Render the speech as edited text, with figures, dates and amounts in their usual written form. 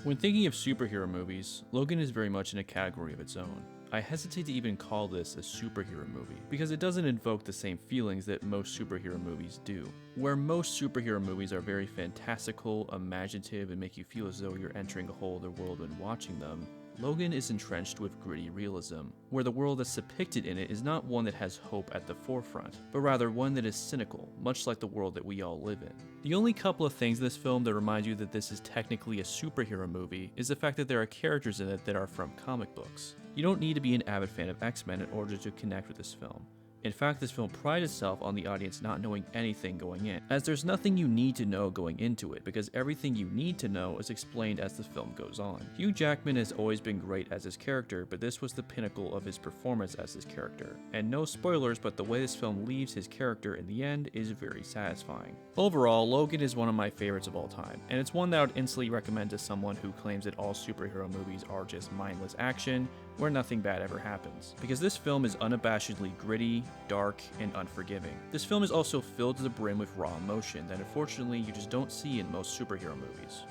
When thinking of superhero movies, Logan is very much in a category of its own. I hesitate to even call this a superhero movie, because it doesn't invoke the same feelings that most superhero movies do. Where most superhero movies are very fantastical, imaginative, and make you feel as though you're entering a whole other world when watching them, Logan is entrenched with gritty realism, where the world that's depicted in it is not one that has hope at the forefront, but rather one that is cynical, much like the world that we all live in. The only couple of things in this film that remind you that this is technically a superhero movie is the fact that there are characters in it that are from comic books. You don't need to be an avid fan of X-Men in order to connect with this film. In fact, this film prides itself on the audience not knowing anything going in, as there's nothing you need to know going into it, because everything you need to know is explained as the film goes on. Hugh Jackman has always been great as his character, but this was the pinnacle of his performance as his character. And no spoilers, but the way this film leaves his character in the end is very satisfying. Overall, Logan is one of my favorites of all time, and it's one that I would instantly recommend to someone who claims that all superhero movies are just mindless action, where nothing bad ever happens. Because this film is unabashedly gritty, dark, and unforgiving. This film is also filled to the brim with raw emotion that unfortunately you just don't see in most superhero movies.